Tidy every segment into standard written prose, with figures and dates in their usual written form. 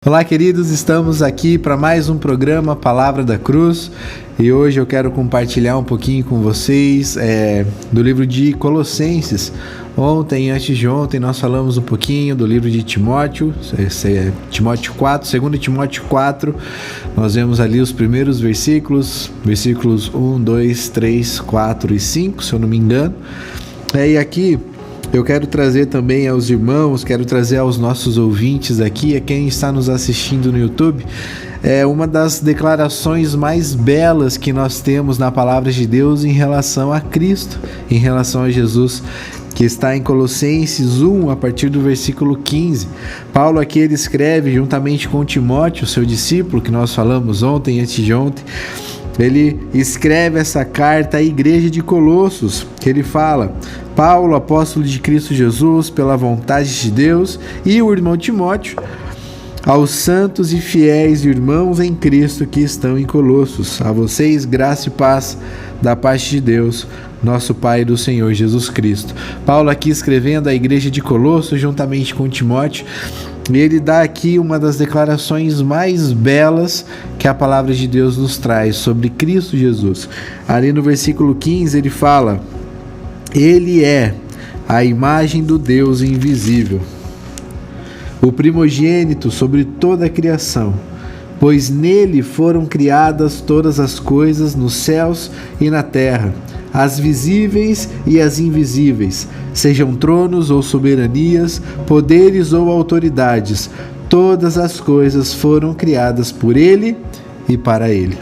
Olá, queridos, estamos aqui para mais um programa Palavra da Cruz e hoje eu quero compartilhar um pouquinho com vocês do livro de Colossenses. Antes de ontem, nós falamos um pouquinho do livro de Timóteo, Timóteo 4, 2 Timóteo 4, nós vemos ali os primeiros versículos 1, 2, 3, 4 e 5, se eu não me engano. E aqui eu quero trazer também aos irmãos, quero trazer aos nossos ouvintes aqui, a quem está nos assistindo no YouTube, uma das declarações mais belas que nós temos na Palavra de Deus em relação a Cristo, em relação a Jesus, que está em Colossenses 1, a partir do versículo 15. Paulo aqui ele escreve juntamente com Timóteo, seu discípulo, que nós falamos ontem, antes de ontem. Ele escreve essa carta à igreja de Colossos, que ele fala: Paulo, apóstolo de Cristo Jesus, pela vontade de Deus, e o irmão Timóteo, aos santos e fiéis irmãos em Cristo que estão em Colossos, a vocês graça e paz da parte de Deus, nosso Pai e do Senhor Jesus Cristo. Paulo aqui escrevendo à igreja de Colossos juntamente com Timóteo, e ele dá aqui uma das declarações mais belas que a palavra de Deus nos traz sobre Cristo Jesus. Ali no versículo 15 ele fala: Ele é a imagem do Deus invisível, o primogênito sobre toda a criação, pois nele foram criadas todas as coisas nos céus e na terra, as visíveis e as invisíveis, sejam tronos ou soberanias, poderes ou autoridades, todas as coisas foram criadas por ele e para ele.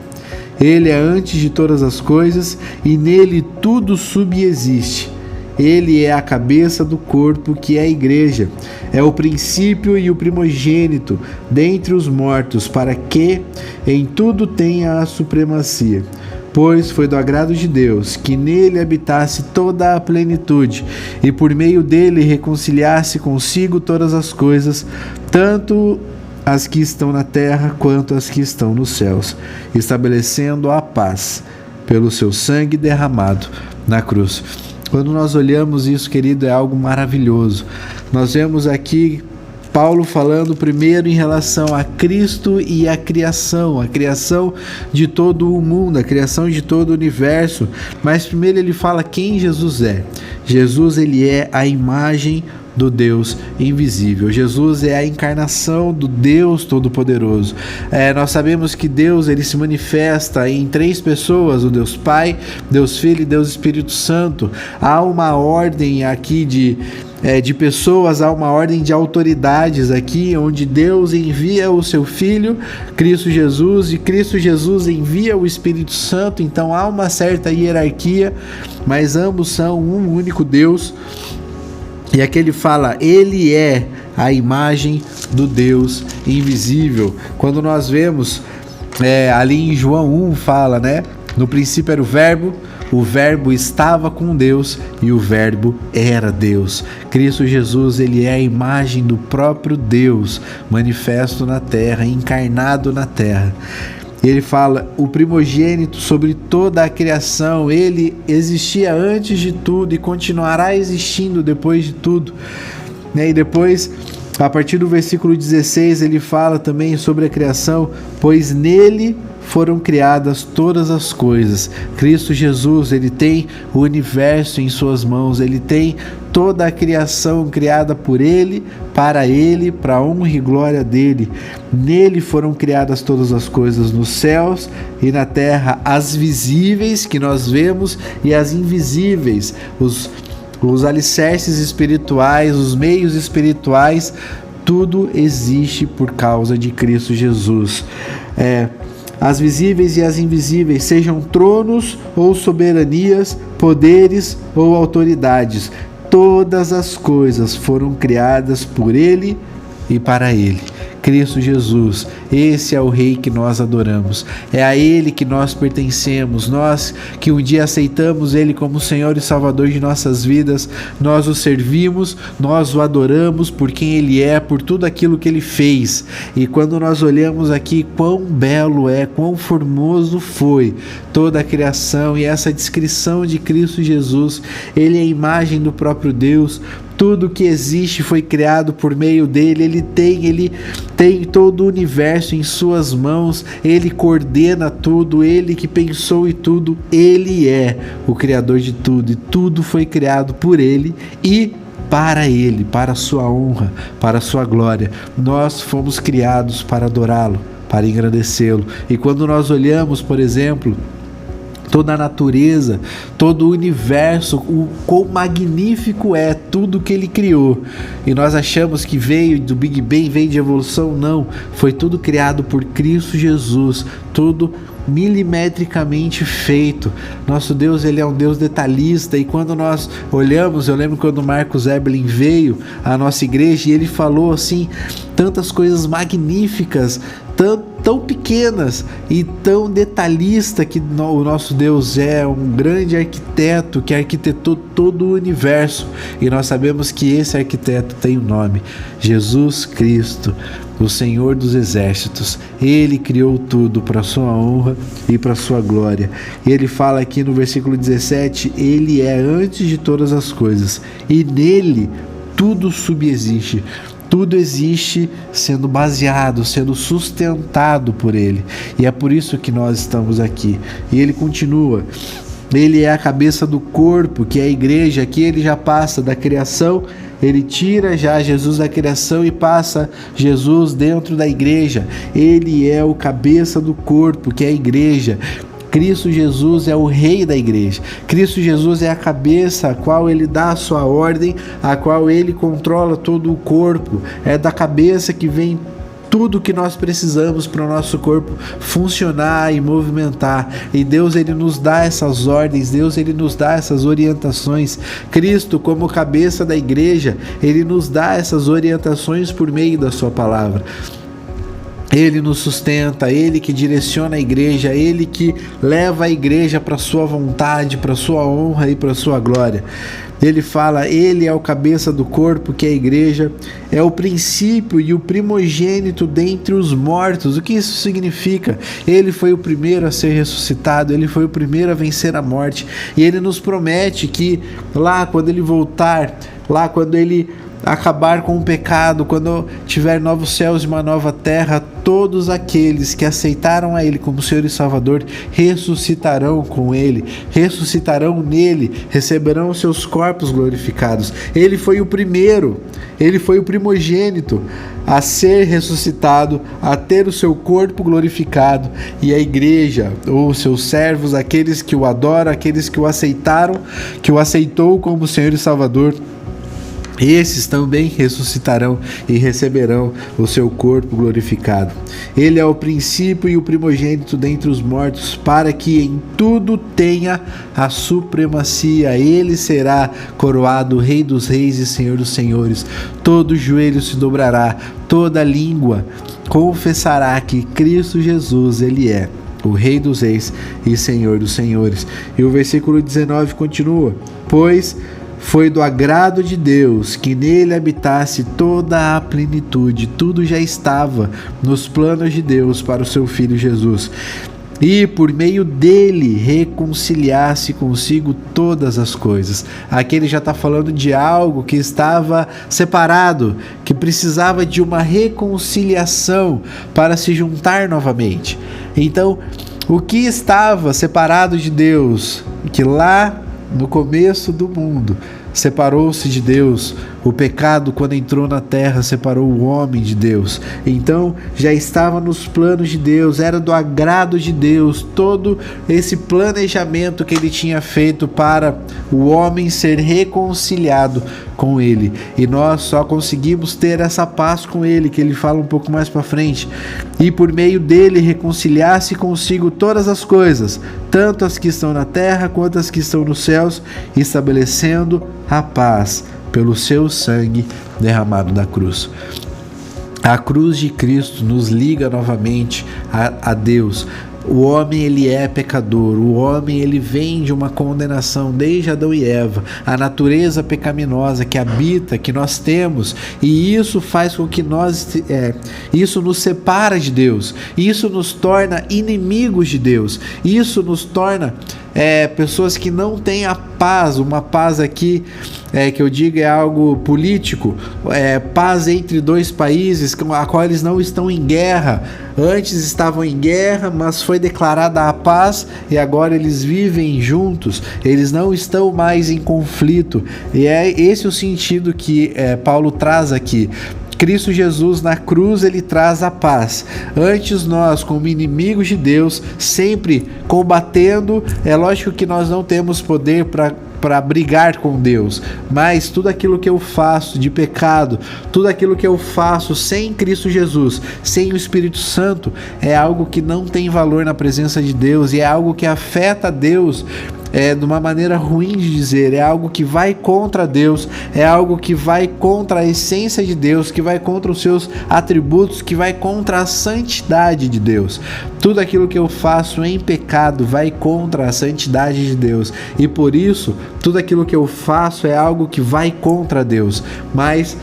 Ele é antes de todas as coisas e nele tudo subsiste. Ele é a cabeça do corpo, que é a igreja. É o princípio e o primogênito dentre os mortos, para que em tudo tenha a supremacia. Pois foi do agrado de Deus que nele habitasse toda a plenitude, e por meio dele reconciliasse consigo todas as coisas, tanto as que estão na terra quanto as que estão nos céus, estabelecendo a paz pelo seu sangue derramado na cruz. Quando nós olhamos isso, querido, é algo maravilhoso. Nós vemos aqui Paulo falando primeiro em relação a Cristo e a criação de todo o mundo, a criação de todo o universo. Mas primeiro ele fala quem Jesus é. Jesus, ele é a imagem do Deus invisível. Jesus é a encarnação do Deus Todo-Poderoso. Nós sabemos que Deus ele se manifesta em três pessoas: o Deus Pai, Deus Filho e Deus Espírito Santo. Há uma ordem aqui de pessoas, há uma ordem de autoridades aqui, onde Deus envia o seu Filho, Cristo Jesus, e Cristo Jesus envia o Espírito Santo. Então há uma certa hierarquia, mas ambos são um único Deus. E aqui ele fala, ele é a imagem do Deus invisível. Quando nós vemos ali em João 1 fala, né? No princípio era o verbo estava com Deus e o verbo era Deus. Cristo Jesus, ele é a imagem do próprio Deus manifesto na terra, encarnado na terra. Ele fala, o primogênito sobre toda a criação, ele existia antes de tudo e continuará existindo depois de tudo. E depois, a partir do versículo 16, ele fala também sobre a criação, pois nele foram criadas todas as coisas. Cristo Jesus, ele tem o universo em suas mãos, ele tem toda a criação criada por ele, para a honra e glória dele. Nele foram criadas todas as coisas nos céus e na terra, as visíveis que nós vemos e as invisíveis, os alicerces espirituais, os meios espirituais, tudo existe por causa de Cristo Jesus. As visíveis e as invisíveis, sejam tronos ou soberanias, poderes ou autoridades, todas as coisas foram criadas por ele e para ele. Cristo Jesus, esse é o Rei que nós adoramos, é a Ele que nós pertencemos, nós que um dia aceitamos Ele como Senhor e Salvador de nossas vidas, nós o servimos, nós o adoramos por quem Ele é, por tudo aquilo que Ele fez. E quando nós olhamos aqui quão belo é, quão formoso foi toda a criação e essa descrição de Cristo Jesus, Ele é a imagem do próprio Deus, Tudo que existe foi criado por meio dele. Ele tem todo o universo em suas mãos. Ele coordena tudo. Ele que pensou em tudo. Ele é o criador de tudo. E tudo foi criado por ele e para ele, para a sua honra, para a sua glória. Nós fomos criados para adorá-lo, para engrandecê-lo. E quando nós olhamos, por exemplo, toda a natureza, todo o universo, o quão magnífico é tudo que ele criou. E nós achamos que veio do Big Bang, veio de evolução. Não, foi tudo criado por Cristo Jesus, tudo milimetricamente feito. Nosso Deus, ele é um Deus detalhista, e quando nós olhamos, eu lembro quando o Marcos Eberlin veio à nossa igreja e ele falou assim, tantas coisas magníficas, tão pequenas e tão detalhista, que o nosso Deus é um grande arquiteto que arquitetou todo o universo, e nós sabemos que esse arquiteto tem um nome: Jesus Cristo, o Senhor dos Exércitos. Ele criou tudo para a sua honra e para a sua glória. E ele fala aqui no versículo 17, ele é antes de todas as coisas, e nele tudo subsiste. Tudo existe sendo baseado, sendo sustentado por ele. E é por isso que nós estamos aqui. E ele continua: ele é a cabeça do corpo, que é a igreja. Aqui ele já passa da criação, ele tira já Jesus da criação e passa Jesus dentro da igreja. Ele é o cabeça do corpo, que é a igreja. Cristo Jesus é o rei da igreja. Cristo Jesus é a cabeça a qual ele dá a sua ordem, a qual ele controla todo o corpo. É da cabeça que vem tudo que nós precisamos para o nosso corpo funcionar e movimentar. E Deus, ele nos dá essas ordens, Deus, ele nos dá essas orientações. Cristo, como cabeça da igreja, ele nos dá essas orientações por meio da sua palavra. Ele nos sustenta, ele que direciona a igreja, ele que leva a igreja para a sua vontade, para a sua honra e para a sua glória. Ele fala, ele é o cabeça do corpo, que é a igreja, é o princípio e o primogênito dentre os mortos. O que isso significa? Ele foi o primeiro a ser ressuscitado, ele foi o primeiro a vencer a morte, e ele nos promete que lá quando ele voltar, lá quando ele acabar com o pecado, quando tiver novos céus e uma nova terra, todos aqueles que aceitaram a ele como Senhor e Salvador ressuscitarão com ele, ressuscitarão nele, receberão os seus corpos glorificados. Ele foi o primeiro, ele foi o primogênito a ser ressuscitado, a ter o seu corpo glorificado, e a igreja, ou seus servos, aqueles que o adoram, aqueles que o aceitaram, que o aceitou como Senhor e Salvador, esses também ressuscitarão e receberão o seu corpo glorificado. Ele é o princípio e o primogênito dentre os mortos, para que em tudo tenha a supremacia. Ele será coroado Rei dos Reis e Senhor dos Senhores. Todo joelho se dobrará, toda língua confessará que Cristo Jesus, ele é o Rei dos Reis e Senhor dos Senhores. E o versículo 19 continua: pois foi do agrado de Deus que nele habitasse toda a plenitude. Tudo já estava nos planos de Deus para o seu Filho Jesus, e por meio dele reconciliasse consigo todas as coisas. Aqui ele já está falando de algo que estava separado, que precisava de uma reconciliação para se juntar novamente. Então, o que estava separado de Deus, que lá no começo do mundo separou-se de Deus, o pecado, quando entrou na terra, separou o homem de Deus. Então já estava nos planos de Deus, era do agrado de Deus todo esse planejamento que ele tinha feito para o homem ser reconciliado com ele. E nós só conseguimos ter essa paz com ele, que ele fala um pouco mais para frente. E por meio dele reconciliasse consigo todas as coisas, tanto as que estão na terra quanto as que estão nos céus, estabelecendo a paz pelo seu sangue derramado na cruz. A cruz de Cristo nos liga novamente a Deus. O homem, ele é pecador, o homem, ele vem de uma condenação desde Adão e Eva, a natureza pecaminosa que habita, que nós temos, e isso faz com que isso nos separa de Deus, isso nos torna inimigos de Deus, isso nos torna pessoas que não têm a paz, uma paz aqui que eu diga é algo político, paz entre dois países, a qual eles não estão em guerra. Antes estavam em guerra, mas foi declarada a paz e agora eles vivem juntos, eles não estão mais em conflito. E é esse o sentido que Paulo traz aqui. Cristo Jesus na cruz, ele traz a paz. Antes nós, como inimigos de Deus, sempre combatendo, é lógico que nós não temos poder para brigar com Deus, mas tudo aquilo que eu faço de pecado, tudo aquilo que eu faço sem Cristo Jesus, sem o Espírito Santo, é algo que não tem valor na presença de Deus e é algo que afeta Deus de uma maneira ruim de dizer, é algo que vai contra Deus, é algo que vai contra a essência de Deus, que vai contra os seus atributos, que vai contra a santidade de Deus. Tudo aquilo que eu faço em pecado vai contra a santidade de Deus e por isso tudo aquilo que eu faço é algo que vai contra Deus, mas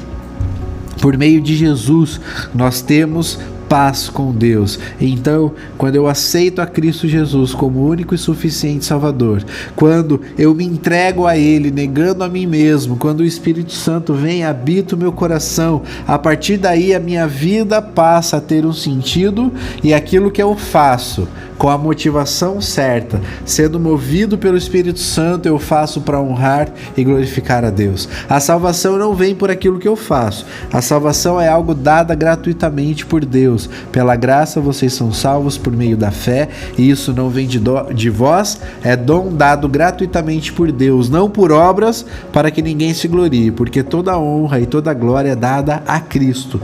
por meio de Jesus nós temos paz com Deus. Então, quando eu aceito a Cristo Jesus como único e suficiente Salvador, quando eu me entrego a Ele, negando a mim mesmo, quando o Espírito Santo vem e habita o meu coração, a partir daí a minha vida passa a ter um sentido e aquilo que eu faço com a motivação certa, sendo movido pelo Espírito Santo, eu faço para honrar e glorificar a Deus. A salvação não vem por aquilo que eu faço. A salvação é algo dado gratuitamente por Deus. Pela graça vocês são salvos por meio da fé, e isso não vem de vós, é dom dado gratuitamente por Deus, não por obras, para que ninguém se glorie, porque toda honra e toda glória é dada a Cristo.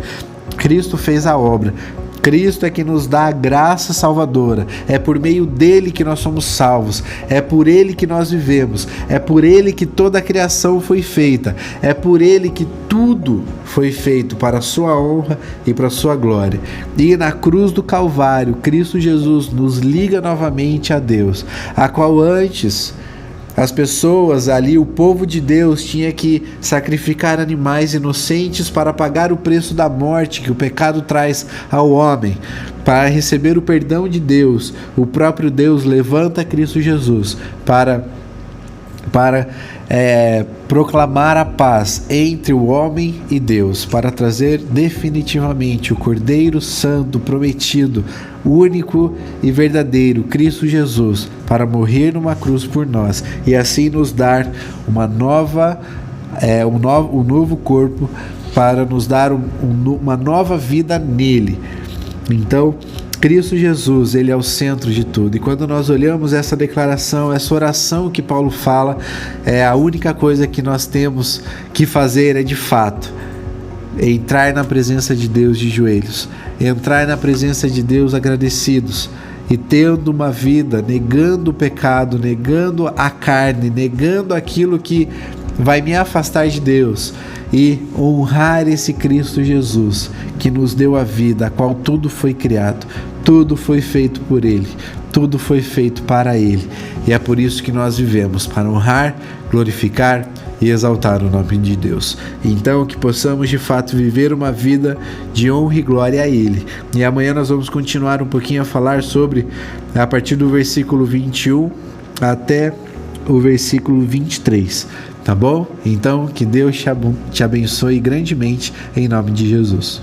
Cristo fez a obra. Cristo é que nos dá a graça salvadora, é por meio dele que nós somos salvos, é por ele que nós vivemos, é por ele que toda a criação foi feita, é por ele que tudo foi feito para a sua honra e para a sua glória. E na cruz do Calvário, Cristo Jesus nos liga novamente a Deus, a qual antes as pessoas ali, o povo de Deus, tinha que sacrificar animais inocentes para pagar o preço da morte que o pecado traz ao homem. Para receber o perdão de Deus, o próprio Deus levanta Cristo Jesus para proclamar a paz entre o homem e Deus, para trazer definitivamente o Cordeiro Santo prometido, único e verdadeiro, Cristo Jesus, para morrer numa cruz por nós e assim nos dar um novo corpo, para nos dar uma nova vida nele. Então, Cristo Jesus, ele é o centro de tudo. E quando nós olhamos essa declaração, essa oração que Paulo fala, a única coisa que nós temos que fazer é de fato entrar na presença de Deus de joelhos, entrar na presença de Deus agradecidos e tendo uma vida negando o pecado, negando a carne, negando aquilo que vai me afastar de Deus, e honrar esse Cristo Jesus que nos deu a vida, a qual tudo foi criado, tudo foi feito por Ele, tudo foi feito para Ele, e é por isso que nós vivemos, para honrar, glorificar e exaltar o nome de Deus. Então, que possamos de fato viver uma vida de honra e glória a Ele. E amanhã nós vamos continuar um pouquinho a falar sobre, a partir do versículo 21 até o versículo 23. Tá bom? Então, que Deus te abençoe grandemente em nome de Jesus.